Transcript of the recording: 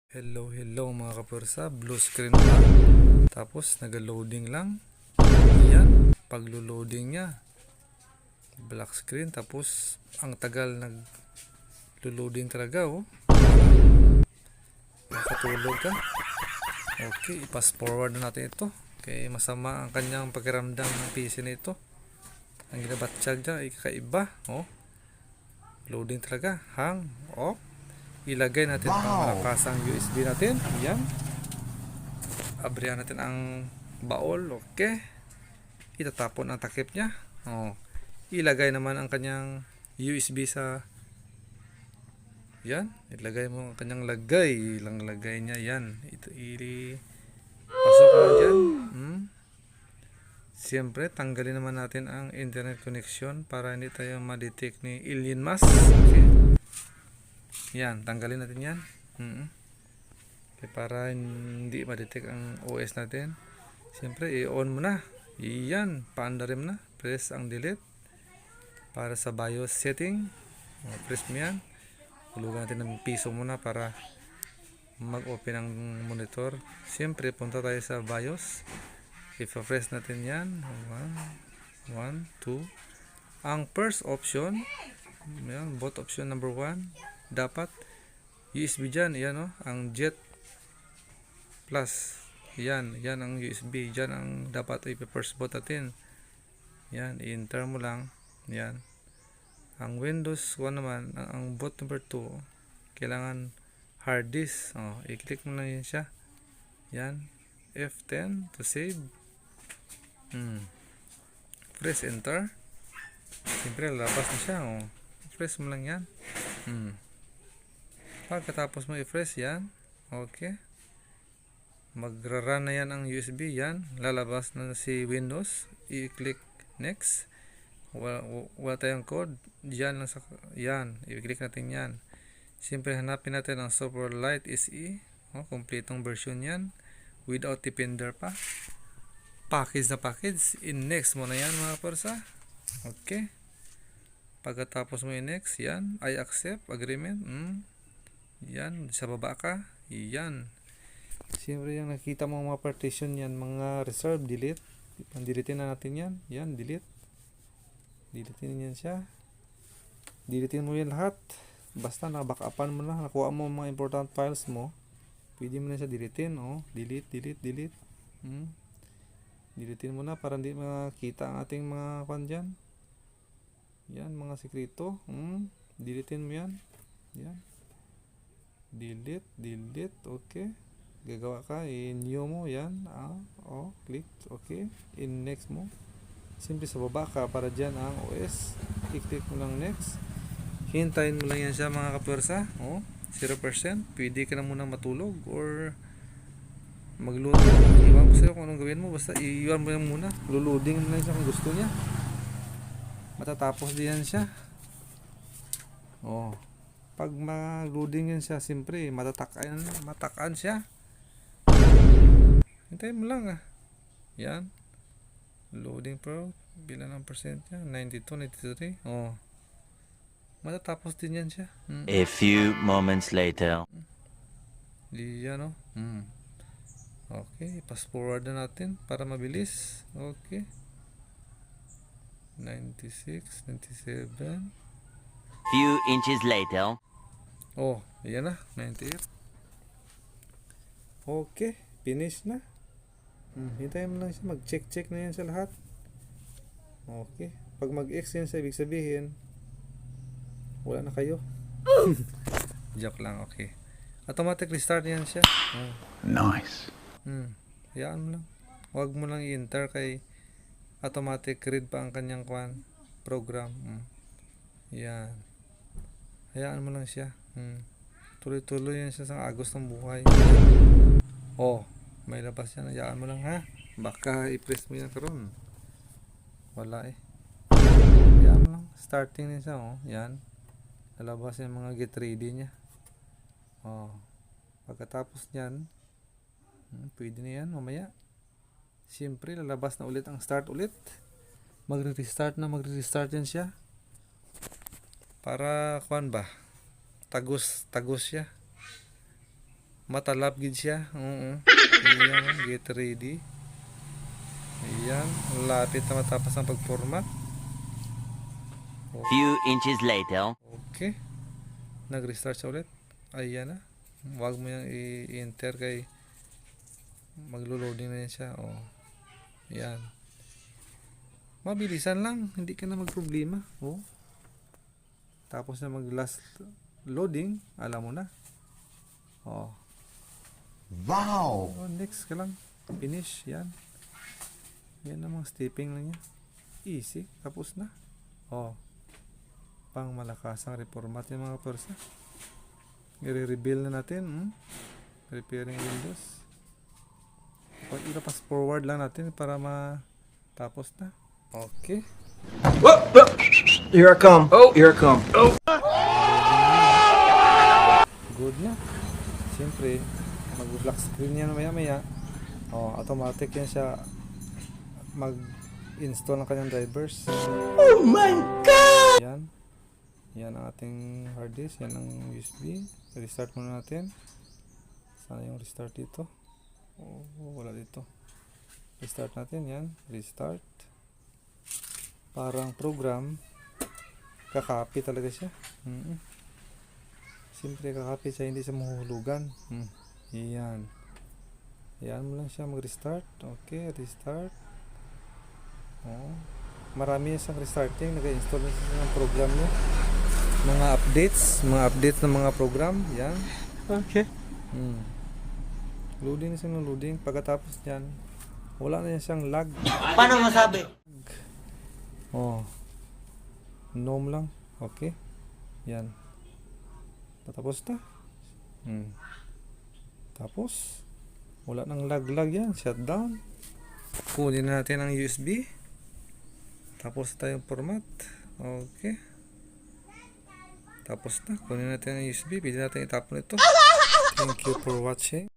Hello mga kapersa, blue screen pa. Tapos nag-loading lang. Yan, paglo-loading niya. Black screen, tapos ang tagal nag-loading talaga oh. Nakatulog ka. Okay, i-fast forward na natin ito. Okay, masama ang kanyang pakiramdam ng PC na ito. Ang ginabatsyag niya ay kakaiba oh. Loading talaga, hang, off. Ilagay natin ang malakasang USB natin. Yan. Abrihan natin ang baol. Okay. Itatapon ang takip niya. Oh. Ilagay naman ang kanyang USB sa yan. Ilagay mo ang kanyang lagay. Ilang lagay niya. Yan. Ito pasok mo dyan. Siyempre, tanggalin naman natin ang internet connection para hindi tayo ma-detect ni Elon Musk. Okay. Yan, tanggalin natin yan. Okay, para hindi ma-detect ang OS natin. Siyempre, i-on mo na. Yan, paandarin mo na. Press ang delete. Para sa BIOS setting. Press mo yan. Hulugan natin ng piso muna para mag-open ang monitor. Siyempre, punta tayo sa BIOS. I-press natin yan. 1, 2. Ang first option, yan, boot option number 1. Dapat USB dyan, yan o, ang Jet Plus, yan ang USB, dyan ang dapat i-first boot natin. Yan, i-enter mo lang. Yan, ang Windows 1 naman, ang boot number 2, kailangan hard disk. I-click mo lang yan siya. Yan, F10 to save. Press enter. Siyempre lalabas na siya. Press mo lang yan. Pagkatapos mo i-press yan, okay, magra-run na yan ang USB. Yan, lalabas na si Windows. I-click next. Wala tayong code. Yan lang sa yan, i-click natin yan. Siyempre hanapin natin ang Silverlight SE. Kompletong version yan, without Defender pa. Package na package. In-next mo na yan mga persa. Okay. Pagkatapos mo i-next, yan, I accept, agreement. Yan, sa baba ka. Yan. Siyempre yung nakita mo mga partition yan, mga reserve, delete. Delete na natin yan. Yan, delete. Delete yan siya. Delete mo yan lahat. Basta na-backupan mo na, nakuha mo mga important files mo. Pwede mo na siya deletein. Delete. Deletein mo na para hindi makita ang ating mga kwan dyan. Yan, mga sekreto. Deletein mo yan. Yan. Delete, okay. Gagawa ka, i-new mo yan. Click, okay. In-next mo. Simple sa baba ka para dyan ang OS. I-click mo lang next. Hintayin mo lang yan siya mga kapersa. 0%. Pwede ka na muna matulog or mag-load. Iwan ko sa'yo kung anong gawin mo. Basta iwan mo yan muna. Luluding mo lang siya kung gusto niya. Matatapos din yan siya. Pag mag-loading yan siya, siyempre matakaan siya. Hintayin mo lang Yan. Loading pro. Bilang ng percent niya. 92, 93. Matatapos din yan siya. A few moments later. Yan Okay. Fast forward na natin para mabilis. Okay. 96, 97. Few inches later. Ayan na, 98. Okay, finish na. Hintayin mo lang siya, mag-check na yan sa lahat. Okay, pag mag-X yan sa ibig sabihin, wala na kayo. Joke lang, okay. Automatic restart yan siya. Nice. Hayaan mo lang. Huwag mo lang i-enter kay automatic read pa ang kanyang program. Yan. Hayaan mo lang siya. Tuloy-tuloy yan siya sa agos ng buhay. May labas yan. Hayaan mo lang baka i-press mo yan karon. Wala hayaan mo lang. Starting din siya. Yan. Lalabas yung mga get ready niya. Pagkatapos yan, pwede na yan mamaya. Siyempre lalabas na ulit ang start ulit. Magre-restart yan siya. Para tagos siya. Matalab gid siya. Oo. Ayan, get ready. Ayan, lapit na matapos ang pag-format. Few inches later. Okay. Nag-restart siya ulit. Ayan na. Huwag mo yung i-enter kay maglo-loading na yan siya. Oh. Ayan. Mabilisan lang. Hindi ka na magproblema. Oh. Tapos na mag-last loading, alam mo na. Oh. Wow! Oh, next ka lang. Finish. Yan. Yan namang stepping lang yan. Easy. Tapos na. Oh. Pang malakasang reformat yung mga persa. I-reveal na natin. Preparing Windows. Ipapas forward lang natin para matapos na. Okay. Here I come. Oh, here I come. Oh. Good na. Siyempre, mag-black screen yan maya-maya. Oh, automatic yan siya mag-install ng kanyang drivers. Oh my God! Yan. Yan ang ating hard disk. Yan ang USB. Restart muna natin. Sana yung restart dito. Oh, wala dito. Restart natin. Yan. Restart. Parang program. Kakopy talaga siya. Siyempre kakopy siya. Hindi siya mahuhulugan. Yan. Yan mo lang siya mag-restart. Okay. Restart. Oh. Marami siyang restarting. Nag-install na siya ng program niya. Mga updates ng mga program. Yan. Okay. Loading na siya ng loading. Pagkatapos yan, wala na siyang lag. Paano masabi? Oh. Gnome lang. Okay. Yan. Patapos na. Tapos, wala nang lag yan. Shutdown. Kunin na natin ang USB. Tapos tayong format. Okay. Tapos na. Kunin natin ang USB. Pwede natin itapon ito. Thank you for watching.